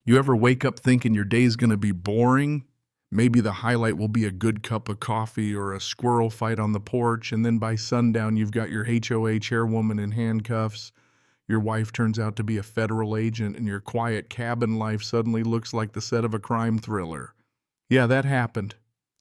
You ever wake up thinking your day's gonna be boring? Maybe the highlight will be a good cup of coffee or a squirrel fight on the porch, and then by sundown you've got your HOA chairwoman in handcuffs. Your wife turns out to be a federal agent, and your quiet cabin life suddenly looks like the set of a crime thriller. Yeah, that happened.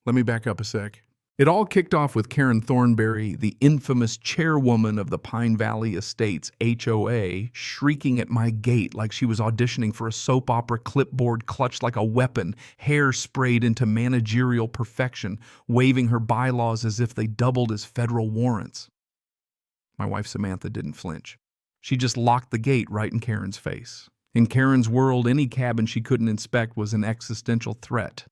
Let me back up a sec. It all kicked off with Karen Thornberry, the infamous chairwoman of the Pine Valley Estates HOA, shrieking at my gate like she was auditioning for a soap opera, clipboard clutched like a weapon, hair sprayed into managerial perfection, waving her bylaws as if they doubled as federal warrants. My wife Samantha didn't flinch. She just locked the gate right in Karen's face. In Karen's world, any cabin she couldn't inspect was an existential threat.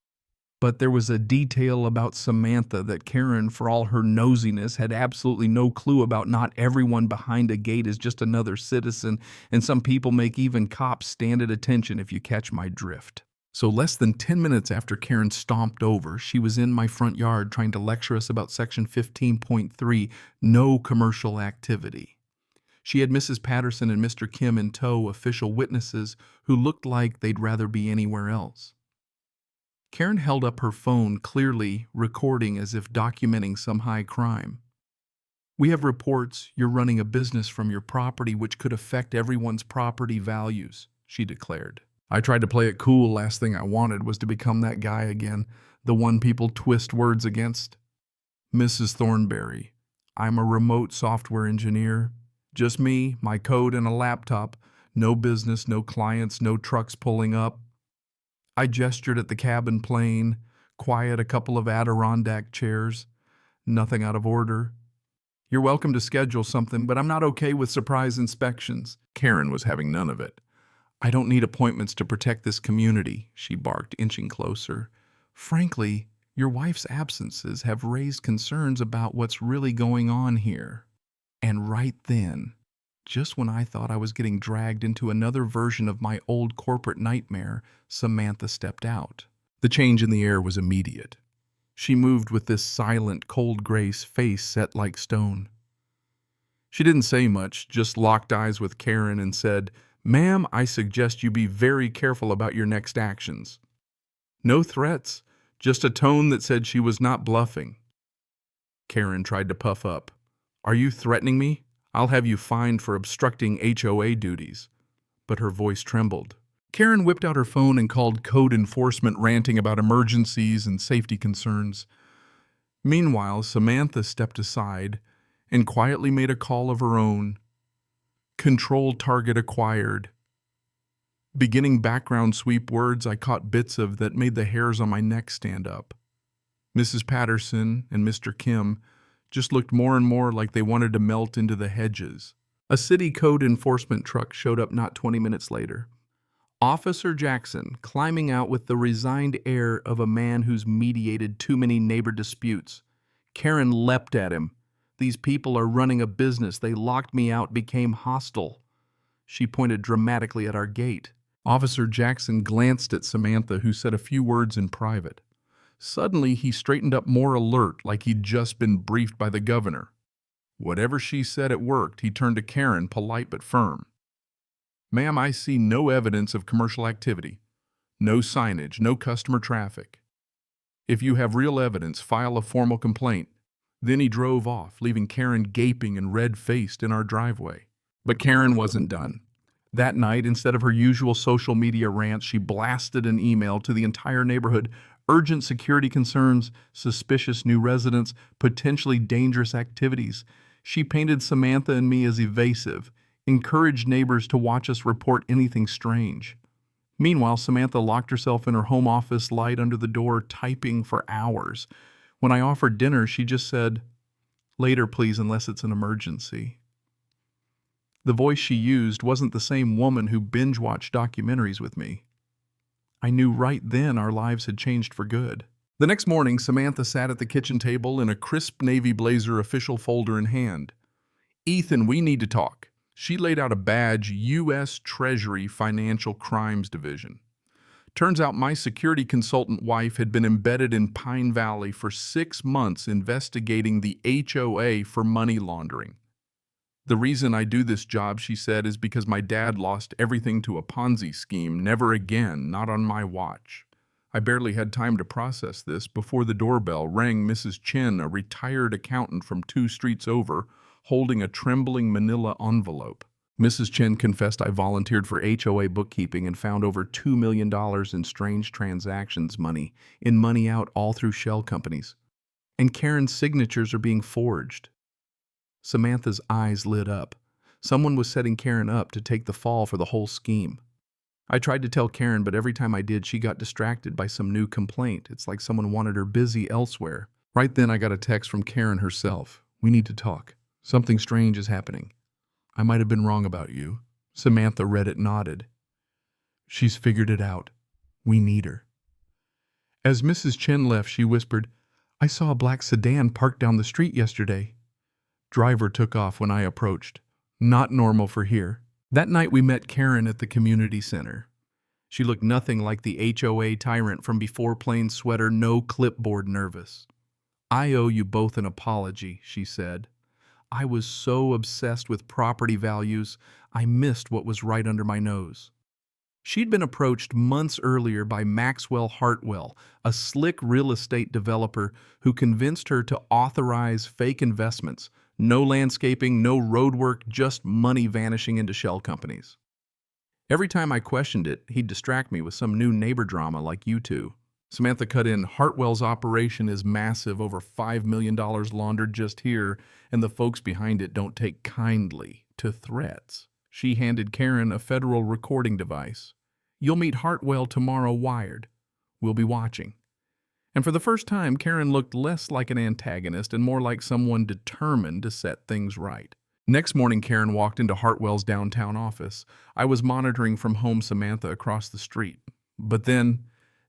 But there was a detail about Samantha that Karen, for all her nosiness, had absolutely no clue about. Not everyone behind a gate is just another citizen, and some people make even cops stand at attention, if you catch my drift. So less than 10 minutes after Karen stomped over, she was in my front yard trying to lecture us about Section 15.3, no commercial activity. She had Mrs. Patterson and Mr. Kim in tow, official witnesses who looked like they'd rather be anywhere else. Karen held up her phone, clearly recording as if documenting some high crime. "We have reports you're running a business from your property which could affect everyone's property values," she declared. I tried to play it cool. Last thing I wanted was to become that guy again, the one people twist words against. "Mrs. Thornberry, I'm a remote software engineer. Just me, my code, and a laptop. No business, no clients, no trucks pulling up." I gestured at the cabin plane, quiet, a couple of Adirondack chairs. Nothing out of order. "You're welcome to schedule something, but I'm not okay with surprise inspections." Karen was having none of it. "I don't need appointments to protect this community," she barked, inching closer. "Frankly, your wife's absences have raised concerns about what's really going on here." And right then, just when I thought I was getting dragged into another version of my old corporate nightmare, Samantha stepped out. The change in the air was immediate. She moved with this silent, cold grace, face set like stone. She didn't say much, just locked eyes with Karen and said, "Ma'am, I suggest you be very careful about your next actions." No threats, just a tone that said she was not bluffing. Karen tried to puff up. "Are you threatening me? I'll have you fined for obstructing HOA duties." But her voice trembled. Karen whipped out her phone and called code enforcement, ranting about emergencies and safety concerns. Meanwhile, Samantha stepped aside and quietly made a call of her own. "Control target acquired." Beginning background sweep words I caught bits of that made the hairs on my neck stand up. Mrs. Patterson and Mr. Kim just looked more and more like they wanted to melt into the hedges. A city code enforcement truck showed up not 20 minutes later. Officer Jackson, climbing out with the resigned air of a man who's mediated too many neighbor disputes. Karen leapt at him. "These people are running a business. They locked me out, became hostile." She pointed dramatically at our gate. Officer Jackson glanced at Samantha, who said a few words in private. Suddenly, he straightened up, more alert, like he'd just been briefed by the governor. Whatever she said, it worked. He turned to Karen, polite but firm. "Ma'am, I see no evidence of commercial activity. No signage, no customer traffic. If you have real evidence, file a formal complaint." Then he drove off, leaving Karen gaping and red-faced in our driveway. But Karen wasn't done. That night, instead of her usual social media rants, she blasted an email to the entire neighborhood. Urgent security concerns, suspicious new residents, potentially dangerous activities. She painted Samantha and me as evasive, encouraged neighbors to watch us report anything strange. Meanwhile, Samantha locked herself in her home office, light under the door, typing for hours. When I offered dinner, she just said, "Later, please, unless it's an emergency." The voice she used wasn't the same woman who binge-watched documentaries with me. I knew right then our lives had changed for good. The next morning, Samantha sat at the kitchen table in a crisp navy blazer, official folder in hand. "Ethan, we need to talk." She laid out a badge, U.S. Treasury Financial Crimes Division. Turns out my security consultant wife had been embedded in Pine Valley for 6 months investigating the HOA for money laundering. The reason I do this job, she said, is because my dad lost everything to a Ponzi scheme. Never again, not on my watch. I barely had time to process this before the doorbell rang. Mrs. Chin, a retired accountant from 2 streets over, holding a trembling manila envelope. Mrs. Chin confessed I volunteered for HOA bookkeeping and found over $2 million in strange transactions money, in money out all through shell companies. And Karen's signatures are being forged. Samantha's eyes lit up. Someone was setting Karen up to take the fall for the whole scheme. I tried to tell Karen, but every time I did, she got distracted by some new complaint. It's like someone wanted her busy elsewhere. Right then, I got a text from Karen herself. "We need to talk. Something strange is happening. I might have been wrong about you." Samantha read it, nodded. "She's figured it out. We need her." As Mrs. Chen left, she whispered, "I saw a black sedan parked down the street yesterday." Driver took off when I approached. Not normal for here. That night we met Karen at the community center. She looked nothing like the HOA tyrant from before. Plain sweater, no clipboard, nervous. "I owe you both an apology," she said. "I was so obsessed with property values, I missed what was right under my nose." She'd been approached months earlier by Maxwell Hartwell, a slick real estate developer who convinced her to authorize fake investments. No landscaping, no roadwork, just money vanishing into shell companies. Every time I questioned it, he'd distract me with some new neighbor drama like you two. Samantha cut in, "Hartwell's operation is massive, over $5 million laundered just here, and the folks behind it don't take kindly to threats." She handed Karen a federal recording device. "You'll meet Hartwell tomorrow, wired. We'll be watching." And for the first time, Karen looked less like an antagonist and more like someone determined to set things right. Next morning, Karen walked into Hartwell's downtown office. I was monitoring from home, Samantha across the street. But then,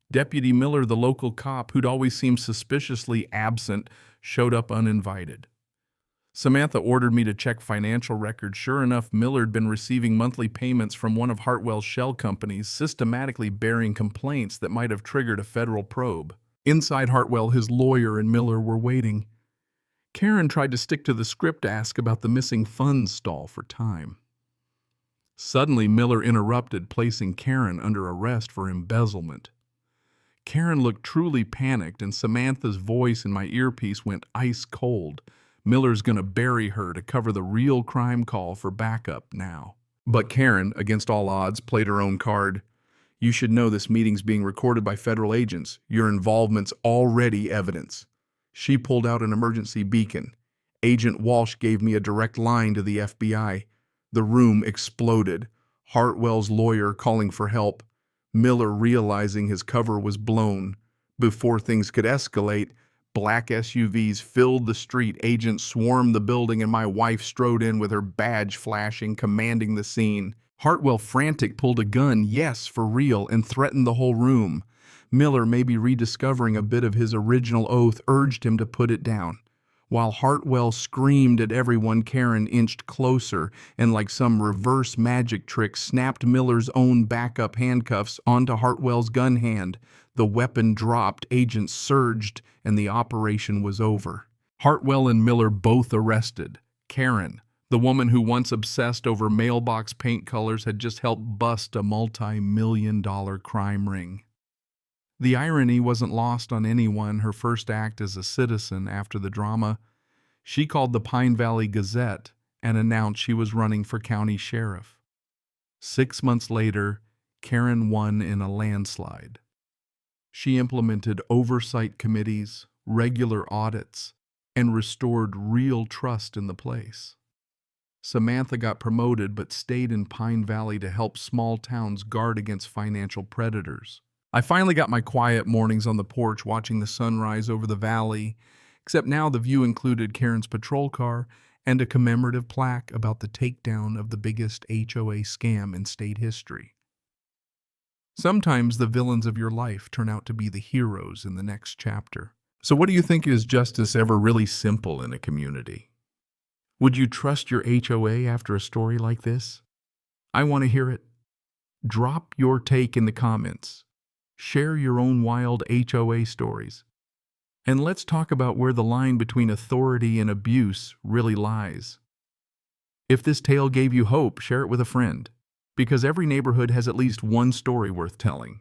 Deputy Miller, the local cop who'd always seemed suspiciously absent, showed up uninvited. Samantha ordered me to check financial records. Sure enough, Miller'd been receiving monthly payments from one of Hartwell's shell companies, systematically bearing complaints that might have triggered a federal probe. Inside Hartwell, his lawyer and Miller were waiting. Karen tried to stick to the script, ask about the missing funds stall for time. Suddenly, Miller interrupted, placing Karen under arrest for embezzlement. Karen looked truly panicked, and Samantha's voice in my earpiece went ice cold. "Miller's gonna bury her to cover the real crime call for backup now." But Karen, against all odds, played her own card. "You should know this meeting's being recorded by federal agents. Your involvement's already evidence." She pulled out an emergency beacon. Agent Walsh gave me a direct line to the FBI. The room exploded. Hartwell's lawyer calling for help. Miller realizing his cover was blown. Before things could escalate, black SUVs filled the street. Agents swarmed the building, and my wife strode in with her badge flashing, commanding the scene. Hartwell, frantic, pulled a gun, yes, for real, and threatened the whole room. Miller, maybe rediscovering a bit of his original oath, urged him to put it down. While Hartwell screamed at everyone, Karen inched closer and, like some reverse magic trick, snapped Miller's own backup handcuffs onto Hartwell's gun hand. The weapon dropped, agents surged, and the operation was over. Hartwell and Miller both arrested. Karen, the woman who once obsessed over mailbox paint colors, had just helped bust a multi-million-dollar crime ring. The irony wasn't lost on anyone. Her first act as a citizen after the drama, she called the Pine Valley Gazette and announced she was running for county sheriff. 6 months later, Karen won in a landslide. She implemented oversight committees, regular audits, and restored real trust in the place. Samantha got promoted but stayed in Pine Valley to help small towns guard against financial predators. I finally got my quiet mornings on the porch watching the sunrise over the valley, except now the view included Karen's patrol car and a commemorative plaque about the takedown of the biggest HOA scam in state history. Sometimes the villains of your life turn out to be the heroes in the next chapter. So what do you think? Is justice ever really simple in a community? Would you trust your HOA after a story like this? I want to hear it. Drop your take in the comments. Share your own wild HOA stories. And let's talk about where the line between authority and abuse really lies. If this tale gave you hope, share it with a friend, because every neighborhood has at least one story worth telling.